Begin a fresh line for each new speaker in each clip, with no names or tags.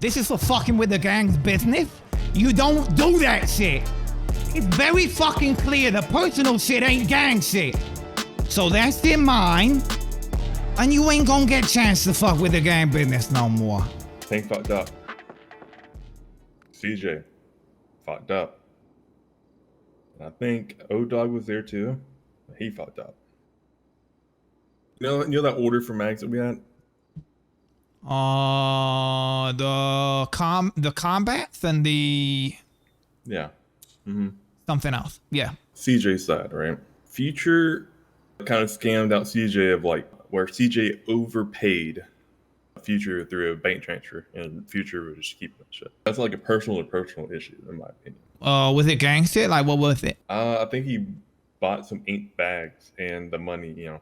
This is for fucking with the gang's business. You don't do that shit. It's very fucking clear the personal shit ain't gang shit. So that's in mind. And you ain't gonna get a chance to fuck with the gang business no more.
Tank fucked up. CJ fucked up. And I think O-Dog was there too. He fucked up. You know that order for mags that we had?
The combats and the...
Yeah. Mm-hmm.
Something else. Yeah.
CJ's side, right? Future kind of scammed out CJ of like where CJ overpaid Future through a bank transfer and Future would just keep that shit. That's like a personal issue in my opinion.
Was it gang shit? Like what was it?
I think he bought some ink bags and the money, you know.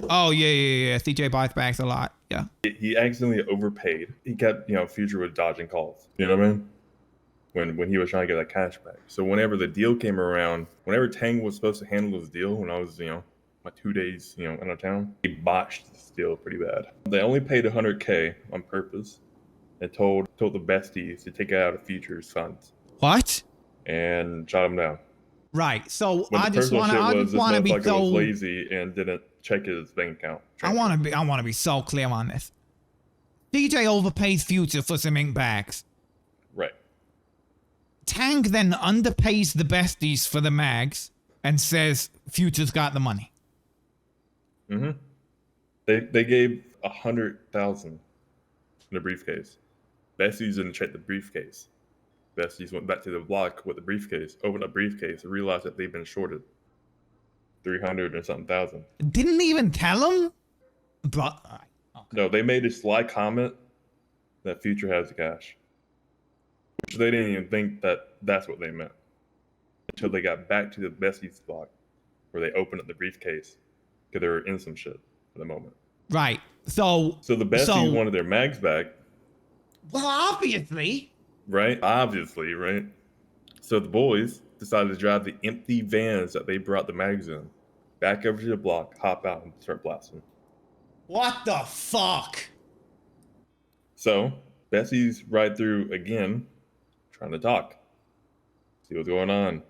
Oh yeah. CJ buys bags a lot. Yeah.
He accidentally overpaid. He kept, you know, Future was dodging calls. You know what I mean? When he was trying to get that cash back. So whenever the deal came around, whenever Tang was supposed to handle this deal, when I was, you know, my 2 days, you know, out of town, he botched this deal pretty bad. They only paid $100K on purpose and told the besties to take it out of Future's funds.
What?
And shot him down.
Right. So
when
I just want to be so
was lazy and didn't check his bank account.
I want to be so clear on this. DJ overpays Future for some ink bags.
Right.
Tang then underpays the besties for the mags and says Future's got the money.
Mm-hmm. They gave $100,000 in the briefcase. Besties didn't check the briefcase. Besties went back to the block with the briefcase, opened up the briefcase, and realized that they've been shorted 300 and something thousand.
Didn't even tell them? But okay.
No, they made a sly comment that Future has the cash. Which they didn't even think that that's what they meant. Until they got back to the besties block where they opened up the briefcase because they were in some shit for the moment.
Right. So
the besties wanted their mags back.
Well, obviously.
Right? Obviously, right? So the boys decided to drive the empty vans that they brought the mags in back over to the block, hop out, and start blasting.
What the fuck?
So, Bessie's ride through again, trying to talk. See what's going on.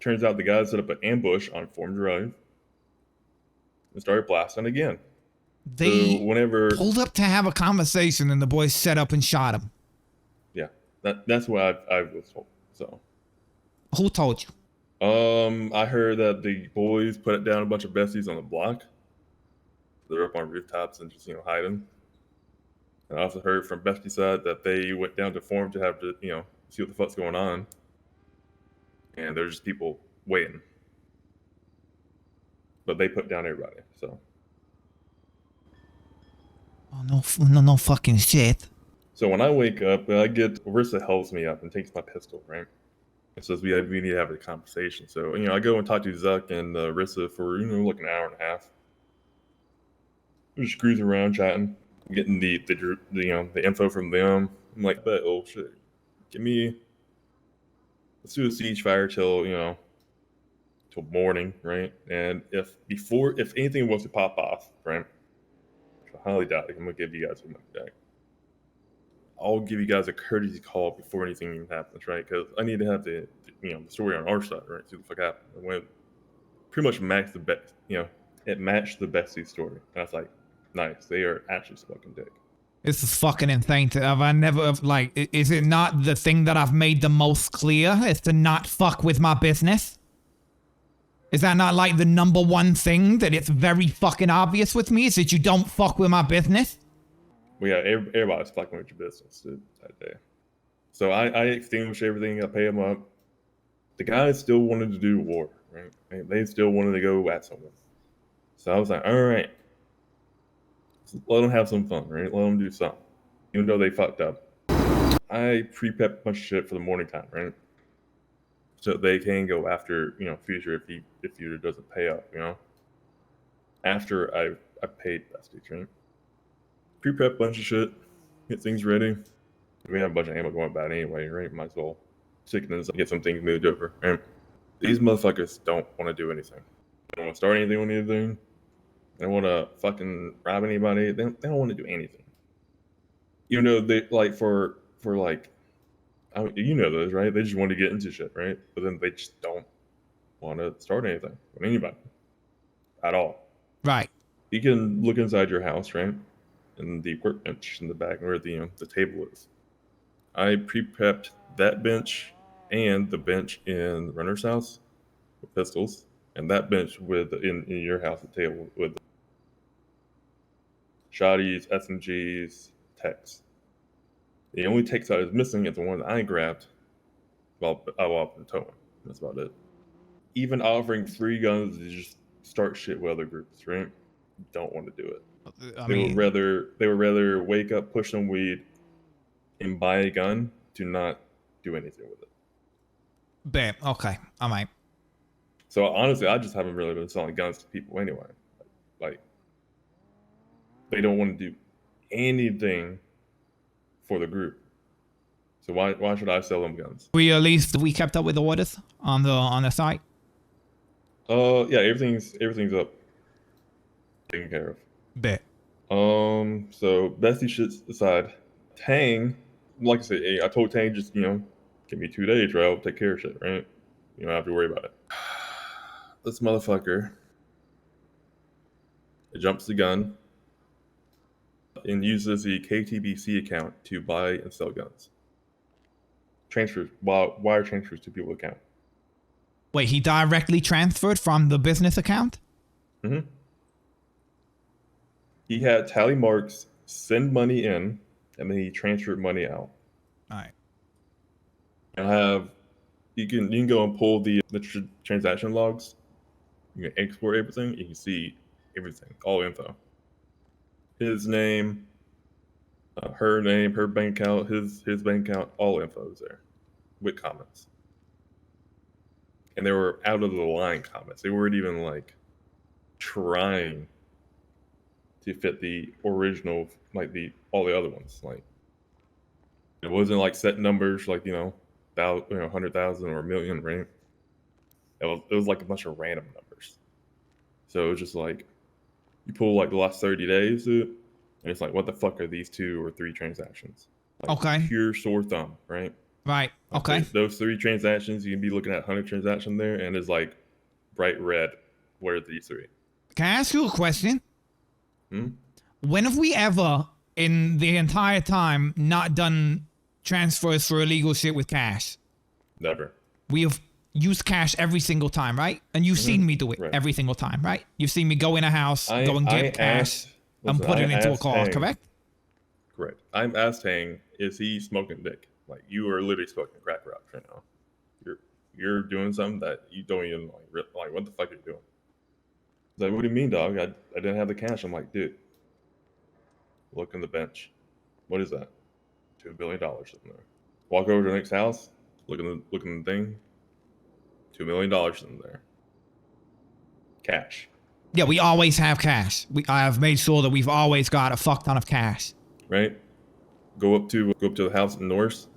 Turns out the guys set up an ambush on Form Drive and started blasting again.
They
so
pulled up to have a conversation and the boys set up and shot him.
Yeah, that's what I was told. So,
who told you?
I heard that the boys put down a bunch of besties on the block. They're up on rooftops and just, you know, hiding. And I also heard from bestie side that they went down to Form to have to, you know, see what the fuck's going on. And there's just people waiting. But they put down everybody, so.
Oh, no fucking shit.
So when I wake up, Arissa helps me up and takes my pistol, right? And says we need to have a conversation. So, you know, I go and talk to Zuck and Arissa for, you know, like an hour and a half. We just cruising around chatting, getting the you know, the info from them. I'm like, but oh shit, let's do a siege fire till, you know, till morning, right? And if anything was to pop off, right? Which I highly doubt it, I'm gonna give you guys a money back. I'll give you guys a courtesy call before anything even happens, right? Because I need to have the story on our side, right? See what the fuck happened. When pretty much matched the best, you know, it matched the bestie story. And I was like, nice, they are actually smoking dick.
This is fucking insane. Is it not the thing that I've made the most clear? Is to not fuck with my business? Is that not like the number one thing that it's very fucking obvious with me? Is that you don't fuck with my business?
Well, yeah, everybody's fucking with your business, dude, that day. So I extinguished everything, I pay them up. The guys still wanted to do war, right? They still wanted to go at someone. So I was like, all right, let them have some fun, right? Let them do something. Even though they fucked up. I pre-prepped a bunch of shit for the morning time, right? So they can go after, you know, Future if Future doesn't pay up, you know? After I paid besties, right? Pre-prep a bunch of shit, get things ready. We have a bunch of ammo going bad anyway, right? Might as well stick this and get some things moved over, right? These motherfuckers don't want to do anything. They don't want to start anything with anything. They don't want to fucking rob anybody. They don't want to do anything. Even though they like for like, you know those, right? They just want to get into shit, right? But then they just don't want to start anything with anybody at all.
Right.
You can look inside your house, right? And the workbench in the back where the table is. I pre-prepped that bench and the bench in Runner's house with pistols, and that bench in your house, the table with shotties, SMGs, techs. The only techs I was missing is the one that I grabbed while up in towing. That's about it. Even offering free guns to just start shit with other groups, right? Don't want to do it. They would rather wake up, push some weed, and buy a gun to not do anything with it.
Bet. Okay. I might.
So honestly, I just haven't really been selling guns to people anyway. Like, they don't want to do anything for the group. So why should I sell them guns?
At least we kept up with the orders on the site.
Yeah, everything's up, taken care of.
Bet.
So bestie shits aside, Tang, like I said, hey, I told Tang just give me 2 days, right? I'll take care of shit, right? You don't have to worry about it. This motherfucker, it jumps the gun and uses the KTBC account to buy and sell guns. Wire transfers to people's account.
Wait, he directly transferred from the business account?
Mm-hmm. He had tally marks send money in, and then he transferred money out.
All right.
You can go and pull the transaction logs. You can export everything. You can see everything, all info. His name, her name, her bank account, his bank account, all info is there, with comments. And they were out of the line comments. They weren't even like trying to fit the original, like all the other ones. Like, it wasn't like set numbers like 100,000 or a million, right? It was like a bunch of random numbers. So it was just like you pull like the last 30 days, dude, and it's like, what the fuck are these 2 or 3 transactions? Like,
okay.
Pure sore thumb, right?
Right. Okay.
Those 3 transactions, you can be looking at 100 transactions there, and it's like bright red. What are these 3?
Can I ask you a question? When have we ever, in the entire time, not done transfers for illegal shit with cash?
Never.
We have used cash every single time, right? And you've seen me do it every single time, right? You've seen me go in a house, go and get cash, and put it into a car, correct?
Correct. I'm asking, is he smoking dick? Like, you are literally smoking crack rocks right now. You're doing something that you don't even like. What the fuck are you doing? He's like, what do you mean, dog? I didn't have the cash. I'm like, dude, look in the bench. What is that? $2 billion in there. Walk over to the next house. Look in the thing. $2 million in there. Cash.
Yeah, we always have cash. I have made sure that we've always got a fuck ton of cash.
Right. Go up to the house in Norse.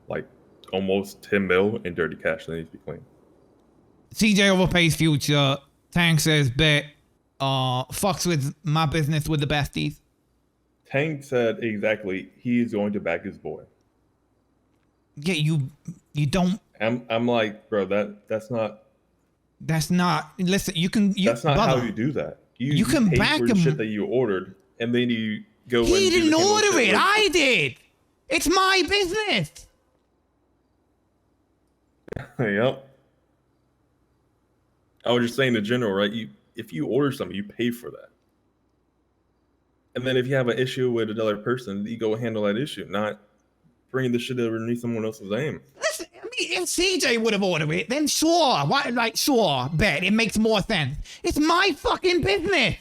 Like almost 10 mil in dirty cash that needs to be clean.
CJ overpays future. Tank says bet. Fucks with my business with the besties.
Tank said exactly he's going to back his boy.
Yeah, you don't.
I'm like, bro, that's not.
That's not. Listen, you can.
That's not how you do that. You
can
pay
back
for
him.
Shit that you ordered, and then you go.
He didn't order it. I did. It's my business.
Yep. I was just saying in general, right? If you order something, you pay for that. And then if you have an issue with another person, you go handle that issue, not bringing the shit underneath someone else's name.
Listen, I mean, if CJ would have ordered it, then sure. Why? Like, sure, bet it makes more sense. It's my fucking business.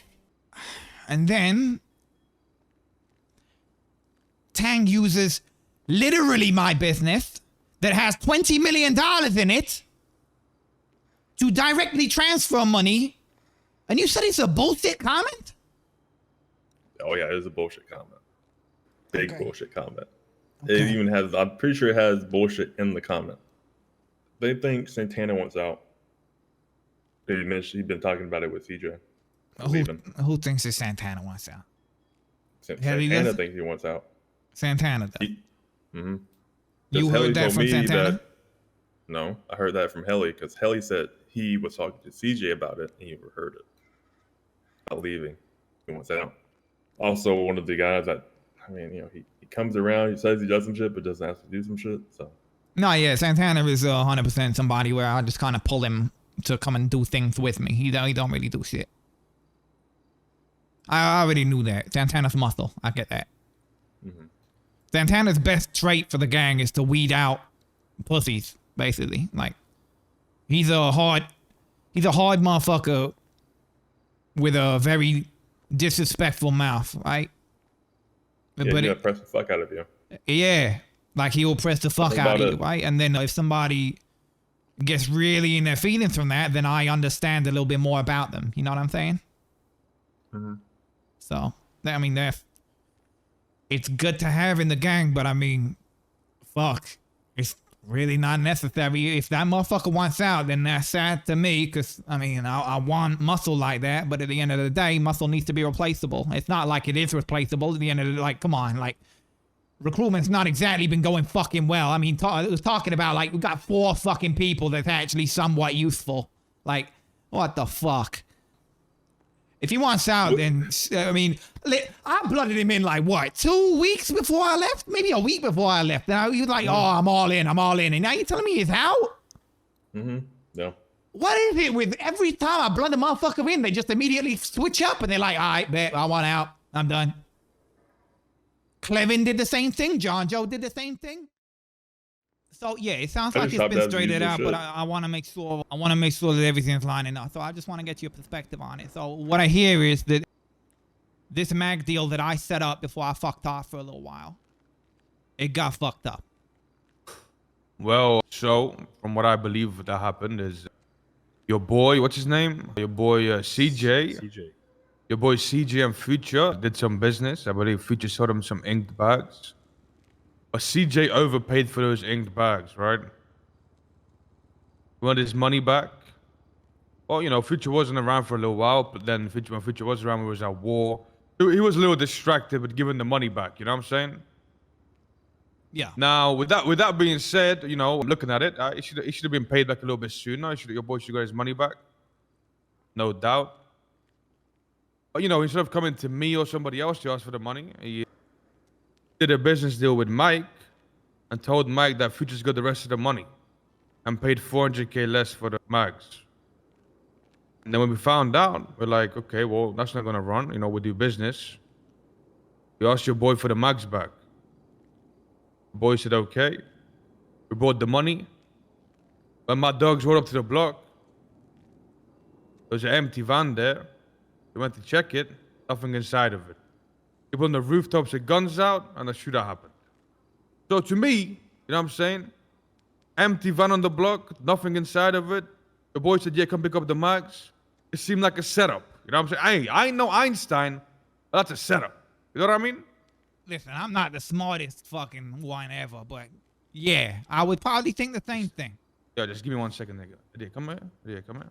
And then Tang uses literally my business that has $20 million in it to directly transfer money. And you said it's a bullshit comment?
Oh yeah, it is a bullshit comment. Big bullshit comment.
Okay.
It even has, I'm pretty sure it has bullshit in the comment. They think Santana wants out. He mentioned he's been talking about it with CJ.
Who thinks that Santana wants out?
Santana thinks he wants out.
Santana does.
Mm-hmm.
You heard that from Santana?
No, I heard that from Helly because Helly said he was talking to CJ about it and he overheard it. Not leaving. He wants out. Also, one of the guys that, I mean, you know, he comes around, he says he does some shit, but doesn't have to do some shit. So.
No, yeah, Santana is 100% somebody where I just kind of pull him to come and do things with me. He don't really do shit. I already knew that. Santana's muscle. I get that.
Mm-hmm.
Santana's best trait for the gang is to weed out pussies, basically. Like, he's a hard motherfucker with a very disrespectful mouth, right?
Yeah, but he'll press the fuck out of you.
Yeah, like he'll press the fuck out of you, right? And then if somebody gets really in their feelings from that, then I understand a little bit more about them. You know what I'm saying?
Mm-hmm.
So, I mean, it's good to have in the gang, but I mean, fuck, it's really not necessary. If that motherfucker wants out, then that's sad to me, because, I mean, I want muscle like that, but at the end of the day, muscle needs to be replaceable. It's not like it is replaceable at the end of the day. Like, come on, like, recruitment's not exactly been going fucking well. I mean, it was talking about, like, we got 4 fucking people that's actually somewhat useful. Like, what the fuck? If he wants out, then, I mean, I blooded him in like, what, 2 weeks before I left? Maybe a week before I left. Now he was like, oh, I'm all in. And now you're telling me he's out?
Mm-hmm. No.
What is it with every time I blood a motherfucker in, they just immediately switch up and they're like, all right, bet, I want out. I'm done. Clevin did the same thing. John Joe did the same thing. So yeah, it sounds like it's been straightened out, but I want to make sure that everything's lining up. So I just want to get your perspective on it. So what I hear is that this mag deal that I set up before I fucked off for a little while, it got fucked up.
Well, so from what I believe that happened is your boy, what's his name? Your boy CJ. Your boy CJ and Future did some business. I believe Future sold him some inked bags. But CJ overpaid for those inked bags, right? He wanted his money back. Well, you know, Future wasn't around for a little while, but then when Future was around, we was at war. He was a little distracted with giving the money back, you know what I'm saying?
Yeah.
Now, with that being said, you know, looking at it, he should have been paid back a little bit sooner. Your boy should have got his money back. No doubt. But, you know, instead of coming to me or somebody else to ask for the money, he did a business deal with Mike and told Mike that Future's got the rest of the money and paid 400k less for the mags. And then when we found out, we're like, okay, well, that's not gonna run. You know, we do business. We asked your boy for the mags back. The boy said, okay. We brought the money. When my dogs rolled up to the block, there was an empty van there. They went to check it, nothing inside of it. People on the rooftops with guns out, and a shootout happened. So to me, you know what I'm saying? Empty van on the block, nothing inside of it. The boy said, yeah, come pick up the mags. It seemed like a setup. You know what I'm saying? I ain't no Einstein, but that's a setup. You know what I mean?
Listen, I'm not the smartest fucking one ever, but yeah, I would probably think the same thing.
Yo, just give me 1 second, nigga. Yeah, come here. Yeah, come here.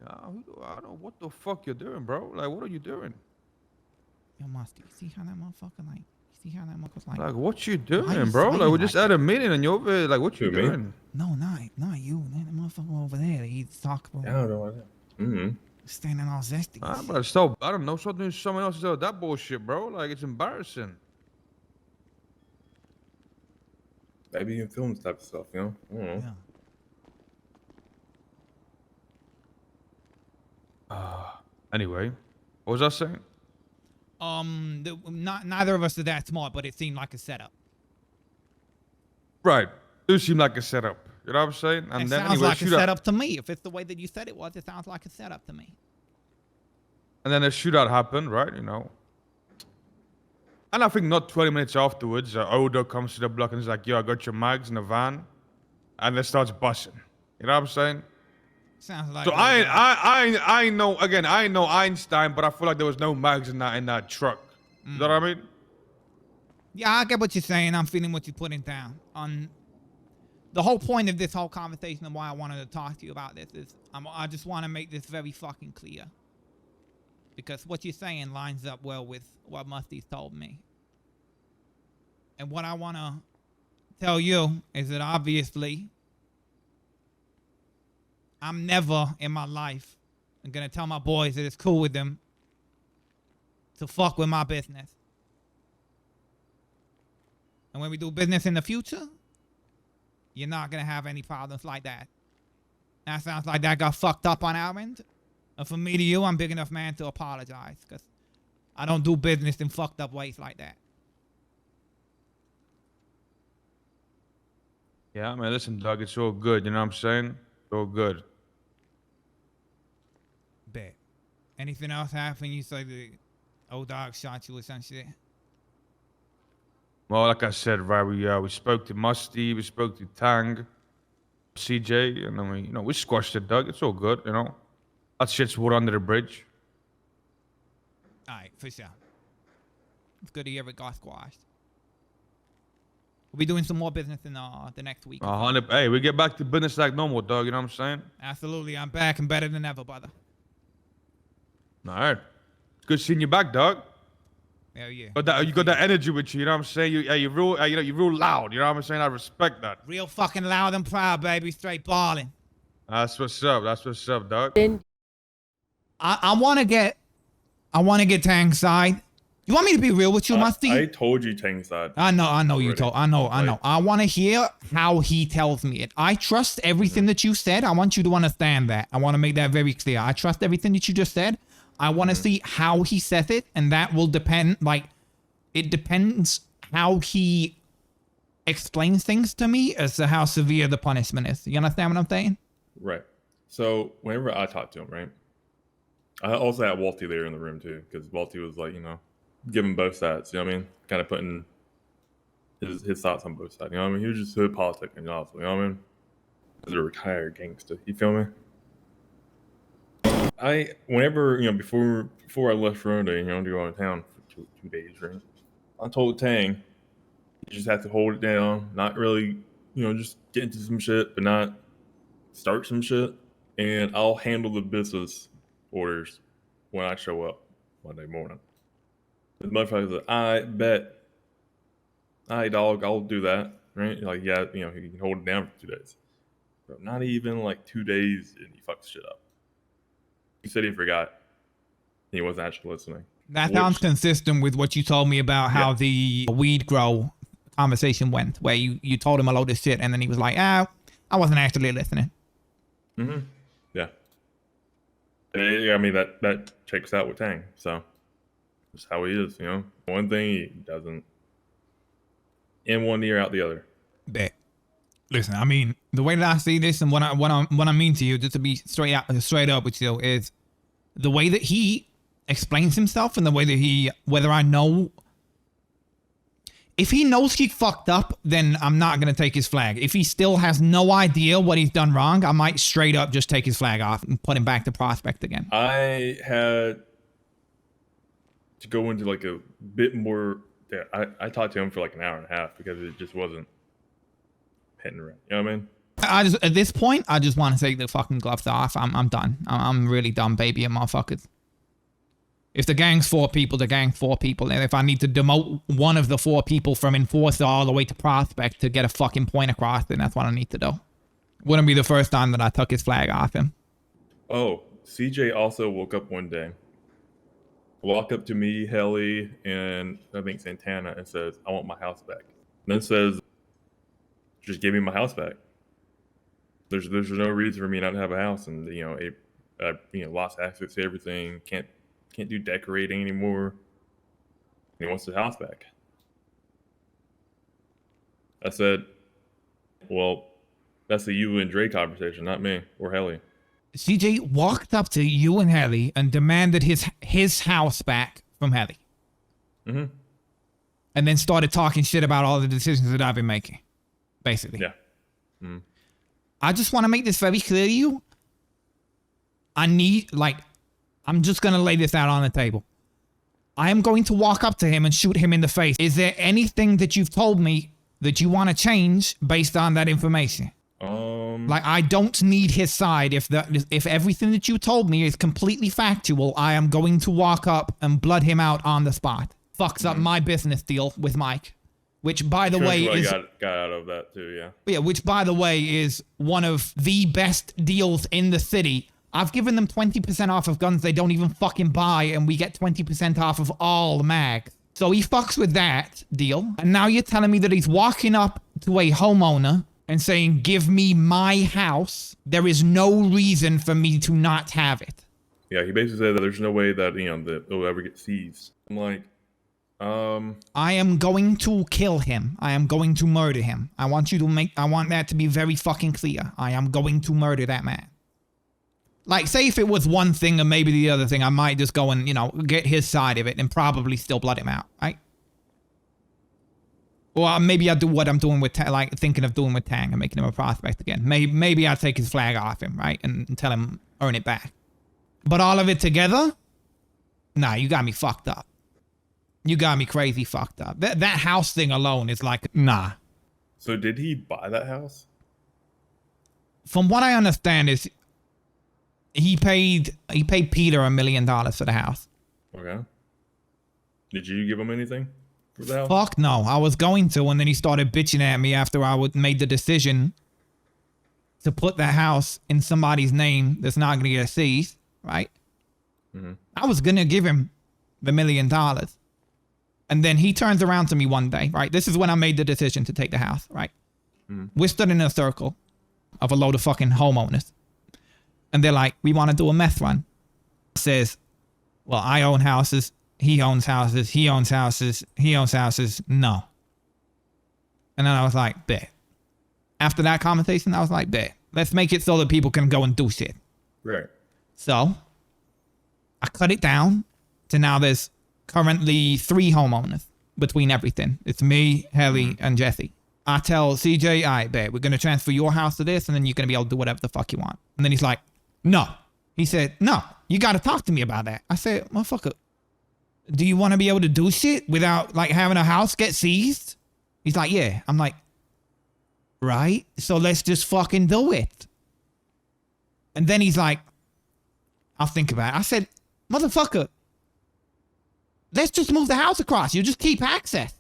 I don't know what the fuck you're doing, bro. Like, what are you doing?
Yo, Musty, see how that motherfucker like?
Like, what you doing, bro? Like, we just had a meeting and you're over there. Like, what you doing?
No, not you. Man, that motherfucker over there. He's talking about.
I don't know. Mm-hmm.
Standing all zesty.
But stop. I don't know. Stop doing someone else instead of that bullshit, bro. Like, it's embarrassing.
Maybe in film type of stuff, you know? I don't know.
Yeah.
Anyway, what was I saying?
Neither of us are that smart, but it seemed like a setup.
Right. It do seem like a setup. You know what I'm saying? And
it
then
sounds
anyway,
like a setup to me. If it's the way that you said it was, it sounds like a setup to me.
And then a shootout happened, right? You know. And I think not 20 minutes afterwards, Odo comes to the block and is like, yo, I got your mags in the van. And it starts busting. You know what I'm saying?
Sounds like.
So I know, again, I know Einstein, but I feel like there was no mags in that truck. You know what I mean?
Yeah, I get what you're saying. I'm feeling what you're putting down. The whole point of this whole conversation and why I wanted to talk to you about this is I just want to make this very fucking clear. Because what you're saying lines up well with what Musty's told me. And what I want to tell you is that obviously I'm never in my life going to tell my boys that it's cool with them to fuck with my business. And when we do business in the future, you're not going to have any problems like that. That sounds like that got fucked up on our end. And for me to you, I'm big enough man to apologize because I don't do business in fucked up ways like that.
Yeah, man, listen, Doug, it's all good. You know what I'm saying? It's all good.
Bet. Anything else happen? You say the old dog shot you or some shit?
Well, like I said, right, we spoke to Musty, we spoke to Tang, CJ, and then we squashed it, Doug. It's all good, you know. That shit's water under the bridge.
All right, for sure. It's good to hear it got squashed. We'll be doing some more business in the next week.
Hey, we get back to business like normal, Doug. You know what I'm saying?
Absolutely, I'm back and better than ever, brother.
All right. It's good seeing you back, Doug.
Hell yeah.
But you got that energy with you. You know what I'm saying? You're real loud. You know what I'm saying? I respect that.
Real fucking loud and proud, baby. Straight balling.
That's what's up. That's what's up, Doug.
I want to get Tang's side. You want me to be real with you, Musty?
I told you Tang's side.
I know you told. I know. I want to hear how he tells me it. I trust everything that you said. I want you to understand that. I want to make that very clear. I trust everything that you just said. I want to see how he says it, and that will depend. Like, it depends how he explains things to me as to how severe the punishment is. You understand what I'm saying?
Right. So whenever I talked to him, right, I also had Walty there in the room too, because Walty was like, giving both sides. You know what I mean? Kind of putting his thoughts on both sides. You know what I mean? He was just hood politicking, also. You know what I mean? As a retired gangster. You feel me? Whenever, before I left Ronda, to go out of town for two days, right? I told Tang, you just have to hold it down, not really, just get into some shit, but not start some shit. And I'll handle the business orders when I show up Monday morning. The motherfucker said, I bet. All right, dog, I'll do that, right? Like, yeah, you can hold it down for 2 days. But not even like 2 days, and he fucks shit up. He said he forgot. He wasn't actually listening.
That sounds consistent with what you told me about how the weed grow conversation went, where you told him a load of shit, and then he was like, I wasn't actually listening.
Mm-hmm. Yeah. I mean, that checks out with Tang, so that's how he is, One thing he doesn't. In one ear, out the other.
Bet. Listen, I mean, the way that I see this and what I mean to you, just to be straight up with you, is the way that he explains himself and the way that whether I know, if he knows he fucked up, then I'm not going to take his flag. If he still has no idea what he's done wrong, I might straight up just take his flag off and put him back to Prospect again.
I had to go into like a bit more. Yeah, I talked to him for like an hour and a half because it just wasn't hitting right. You know what I mean?
At this point, I just want to take the fucking gloves off. I'm done. I'm really done, baby and motherfuckers. If the gang's 4 people, the gang's 4 people. And if I need to demote one of the 4 people from Enforcer all the way to Prospect to get a fucking point across, then that's what I need to do. Wouldn't be the first time that I took his flag off him.
Oh, CJ also woke up one day, walked up to me, Helly, and I think Santana, and says, I want my house back. And then says, just give me my house back. There's no reason for me not to have a house, and lost access to everything. Can't do decorating anymore. He wants his house back. I said, well, that's a you and Dre conversation, not me or Helly.
CJ walked up to you and Helly and demanded his house back from Helly.
Mm-hmm.
And then started talking shit about all the decisions that I've been making, basically.
Yeah. Mm-hmm.
I just want to make this very clear to you. I'm just going to lay this out on the table. I am going to walk up to him and shoot him in the face. Is there anything that you've told me that you want to change based on that information? Like, I don't need his side. If everything that you told me is completely factual, I am going to walk up and blood him out on the spot. Fucks up my business deal with Mike. Which, by the way, is...
got out of that, too, yeah.
Yeah, which, by the way, is one of the best deals in the city. I've given them 20% off of guns they don't even fucking buy, and we get 20% off of all the mags. So he fucks with that deal. And now you're telling me that he's walking up to a homeowner and saying, give me my house. There is no reason for me to not have it.
Yeah, he basically said that there's no way that, that it'll ever get seized. I'm like,
I am going to kill him. I am going to murder him. I want that to be very fucking clear. I am going to murder that man. Like, say if it was one thing or maybe the other thing, I might just go and, get his side of it and probably still blood him out, right? Or maybe I'll do what I'm doing with, thinking of doing with Tang and making him a prospect again. Maybe I'll take his flag off him, right? And tell him, earn it back. But all of it together? Nah, you got me fucked up. You got me crazy fucked up. That house thing alone is like, nah.
So did he buy that house?
From what I understand is he paid Peter $1 million for the house.
Okay. Did you give him anything for the house?
Fuck no. I was going to, and then he started bitching at me after I made the decision to put the house in somebody's name that's not going to get seized, right? Mm-hmm. I was going to give him the $1 million. And then he turns around to me one day, right? This is when I made the decision to take the house, right? Mm-hmm. We're stood in a circle of a load of fucking homeowners. And they're like, we want to do a meth run. Says, well, I own houses. He owns houses. He owns houses. He owns houses. No. And then I was like, bet. After that conversation, I was like, bet. Let's make it so that people can go and do shit.
Right.
So I cut it down to now there's currently 3 homeowners between everything. It's me, Helly, and Jesse. I tell CJ, all right, babe, we're going to transfer your house to this, and then you're going to be able to do whatever the fuck you want. And then he's like, no. He said, no, you got to talk to me about that. I said, motherfucker, do you want to be able to do shit without, having a house get seized? He's like, yeah. I'm like, right? So let's just fucking do it. And then he's like, I'll think about it. I said, motherfucker, let's just move the house across. You just keep access.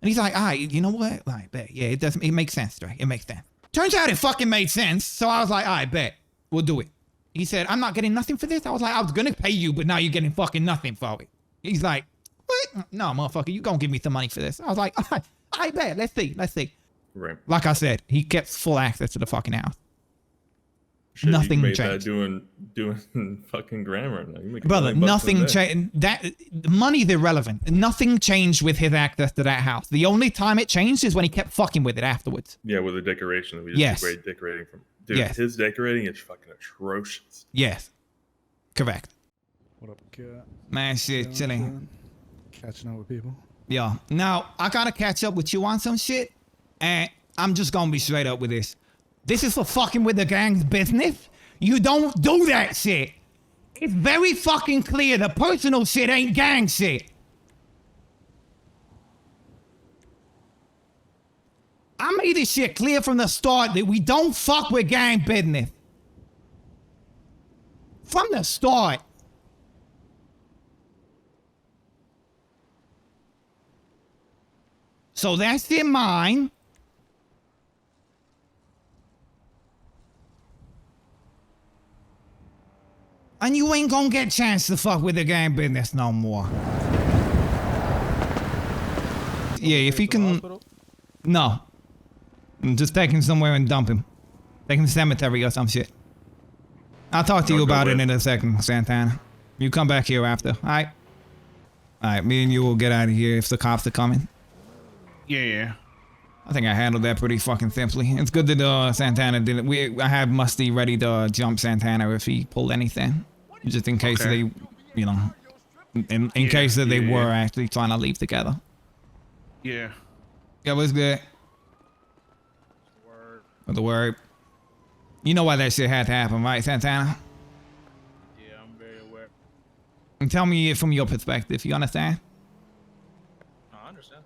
And he's like, all right, you know what? All right, bet. Yeah, it makes sense, right? It makes sense. Turns out it fucking made sense. So I was like, all right, bet. We'll do it. He said, I'm not getting nothing for this. I was like, I was going to pay you, but now you're getting fucking nothing for it. He's like, what? No, motherfucker, you going to give me some money for this. I was like, all right, bet. Let's see.
Right.
Like I said, he kept full access to the fucking house.
Shit,
nothing
you made
changed.
That doing fucking grammar.
Brother, nothing changed. That money's irrelevant. Nothing changed with his access to that house. The only time it changed is when he kept fucking with it afterwards.
Yeah, with the decoration. We
yes.
Great decorating from. Dude,
yes.
His decorating is fucking atrocious.
Yes. Correct.
What up, kid?
Man, shit, chilling.
Catching up with people.
Yeah. Now, I gotta catch up with you on some shit, and I'm just gonna be straight up with this. This is for fucking with the gang's business. You don't do that shit. It's very fucking clear the personal shit ain't gang shit. I made this shit clear from the start that we don't fuck with gang business. From the start. So that's in mind. And you ain't gonna get a chance to fuck with the gang business no more. Yeah, if you can... No. Just take him somewhere and dump him. Take him to the cemetery or some shit. I'll talk to you about it in a second, Santana. You come back here after, alright? Alright, me and you will get out of here if the cops are coming.
Yeah.
I think I handled that pretty fucking simply. It's good that Santana did it. I had Musty ready to jump Santana if he pulled anything. Just in case they, in case that they were actually trying to leave together.
Yeah.
Yeah, what's good? The word. You know why that shit had to happen, right, Santana?
Yeah, I'm very aware.
And tell me from your perspective, you understand?
No, I understand,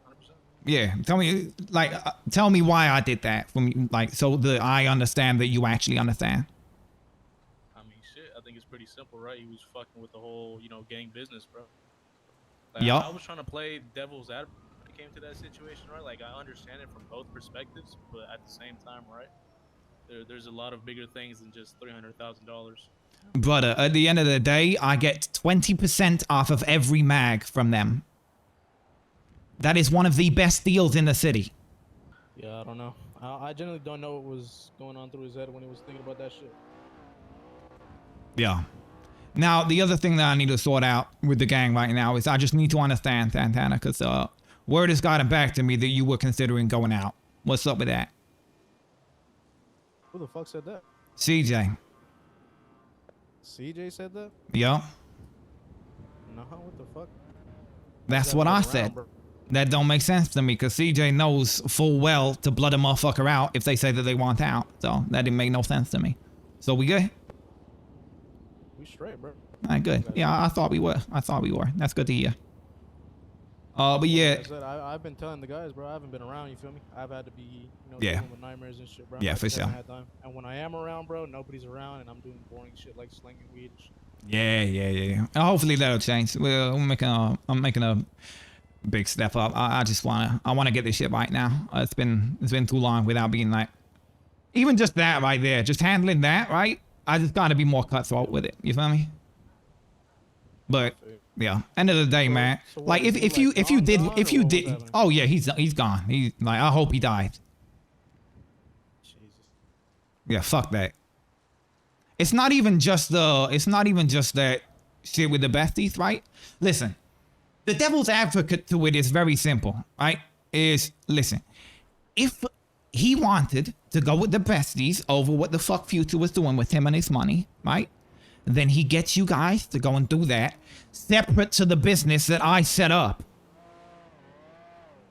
Yeah, tell me why I did that from like so that I understand that you actually understand.
I mean, shit. I think it's pretty simple, right? He was fucking with the whole, gang business, bro. Like,
Yup.
I was trying to play devil's advocate when it came to that situation, right? Like, I understand it from both perspectives, but at the same time, right? There's a lot of bigger things than just $300,000.
Brother, at the end of the day, I get 20% off of every mag from them. That is one of the best deals in the city.
Yeah, I don't know. I generally don't know what was going on through his head when he was thinking about that shit.
Yeah. Now, the other thing that I need to sort out with the gang right now is I just need to understand, Santana, because word has gotten back to me that you were considering going out. What's up with that?
Who the fuck said that?
CJ.
CJ said that?
Yo.
No, what the fuck?
That's what I said. That don't make sense to me because CJ knows full well to blood a motherfucker out if they say that they want out. So that didn't make no sense to me. So we good?
We straight, bro.
Alright, good. Yeah, I thought we were. That's good to hear. But yeah.
Like I said, I've been telling the guys, bro. I haven't been around. You feel me? I've had to be,
Yeah.
dealing with nightmares and shit, bro.
Yeah,
I
for
just haven't
sure.
had time. And when I am around, bro, nobody's around, and I'm doing boring shit like slinging weed and shit.
Yeah. Hopefully that'll change. I'm making a big step up. I wanna get this shit right now. It's been too long without being like, even just that right there, just handling that right. I just gotta be more cutthroat with it. You feel me? But yeah, end of the day, man.
So
like
what,
if
he,
you
gone,
if you
or
did,
what was happening?
oh yeah, he's gone. He's like, I hope he died.
Jesus.
Yeah, fuck that. It's not even just that shit with the besties, right? Listen, the devil's advocate to it is very simple, right? Listen, if he wanted to go with the besties over what the fuck Future was doing with him and his money, right? Then he gets you guys to go and do that separate to the business that I set up.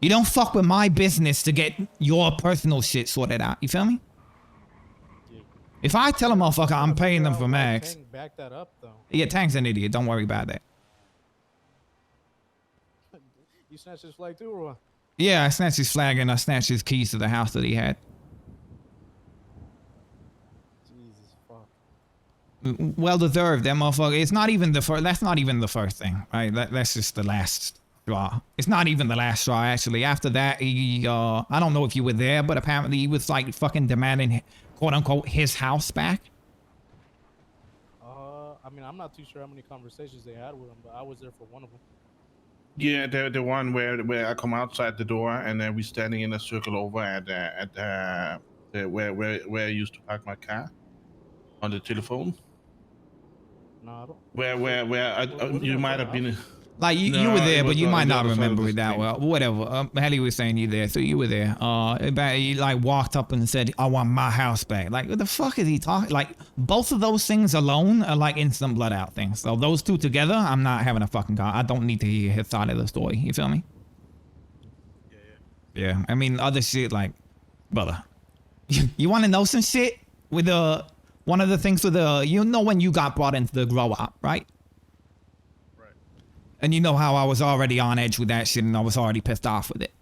You don't fuck with my business to get your personal shit sorted out. You feel me? If I tell a motherfucker I'm paying them for max.
Back that up, though.
Yeah, Tank's an idiot. Don't worry about that.
You snatched his flag too, or what?
Yeah, I snatched his flag and I snatched his keys to the house that he had.
Jesus fuck.
Well deserved, that motherfucker. It's not even the first. That's not even the first thing, right? That's just the last straw. It's not even the last straw, actually. After that, he, I don't know if you were there, but apparently he was like fucking demanding, quote unquote, his house back.
I mean, I'm not too sure how many conversations they had with him, but I was there for one of them.
Yeah, the one where I come outside the door and then we standing in a circle over at where I used to park my car on the telephone.
No, I don't.
Where you might have been.
Like you
No,
were there,
it
but
was
you
on
might
the
not
other side of
remember
the
it that
street.
well. Whatever. Hallie was saying you there, so you were there. He like walked up and said, "I want my house back." Like, what the fuck is he talking? Like, both of those things alone are like instant blood out things. So those two together, I'm not having a fucking car. I don't need to hear his side of the story. You feel me? Yeah. I mean, other shit like, brother, you want to know some shit with one of the things with when you got brought into the grow up, right? And you know how I was already on edge with that shit and I was already pissed off with it.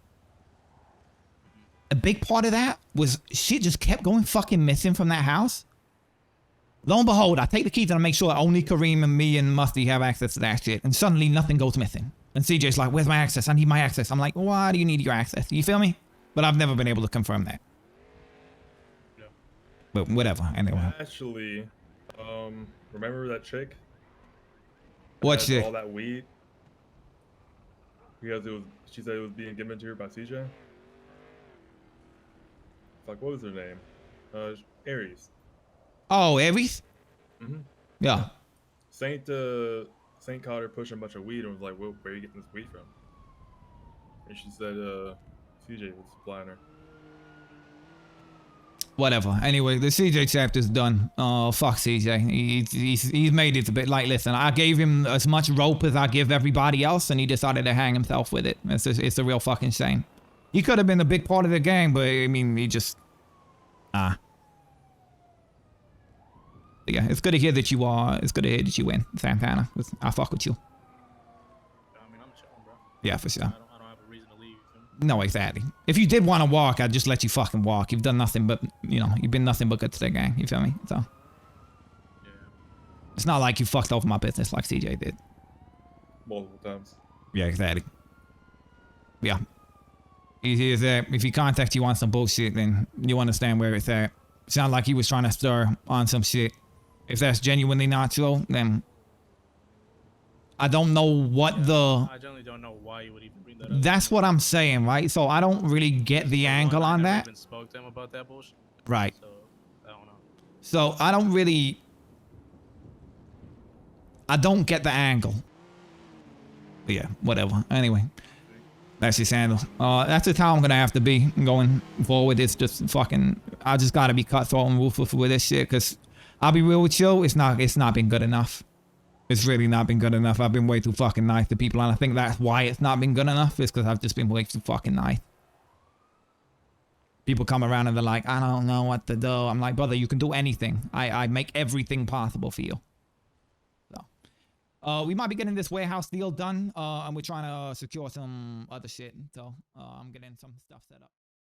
A big part of that was shit just kept going fucking missing from that house. Lo and behold, I take the keys and I make sure only Kareem and me and Musty have access to that shit. And suddenly nothing goes missing. And CJ's like, where's my access? I need my access. I'm like, why do you need your access? You feel me? But I've never been able to confirm that.
Yeah.
But whatever, anyway.
Actually, remember that chick?
What
Had
shit?
all that weed? Because she said it was being given to her by CJ. Like, what was her name? Aries.
Oh, Aries?
Mm-hmm.
Yeah.
Saint caught her pushing a bunch of weed and was like, "Where are you getting this weed from?" And she said, CJ was supplying her.
Whatever. Anyway, the CJ chapter's done. Oh, fuck CJ. He's made it a bit like, listen, I gave him as much rope as I give everybody else, and he decided to hang himself with it. It's a real fucking shame. He could have been a big part of the game, but I mean, he just... But yeah, it's good to hear that you are. It's good to hear that you win, Santana. I fuck with you.
I mean, I'm chilling, bro.
Yeah, for sure.
I don't have a reason to leave. You feel me?
No, exactly. If you did want to walk, I'd just let you fucking walk. You've done nothing but, you know, you've been nothing but good to the gang. You feel me? So
Yeah.
it's not like you fucked over my business like CJ did.
Multiple times.
Yeah, exactly. Yeah. If he contacts you on some bullshit, then you understand where it's at. Sound like he was trying to stir on some shit. If that's genuinely not so, then I don't know what the...
I generally don't know why you would even bring that up.
That's what I'm saying, right? So I don't really get the angle on
I never
that.
even spoke to him about that bullshit.
Right.
So I don't know.
So I don't really... I don't get the angle. But yeah, whatever. Anyway. That's just handle. That's just how I'm gonna have to be going forward. It's just fucking... I just gotta be cutthroat and ruthless with this shit, because I'll be real with you, it's not been good enough. It's really not been good enough. I've been way too fucking nice to people, and I think that's why it's not been good enough, is because I've just been way too fucking nice. People come around and they're like, I don't know what to do. I'm like, brother, you can do anything. I make everything possible for you. So, we might be getting this warehouse deal done, and we're trying to secure some other shit. So, I'm getting some stuff set up.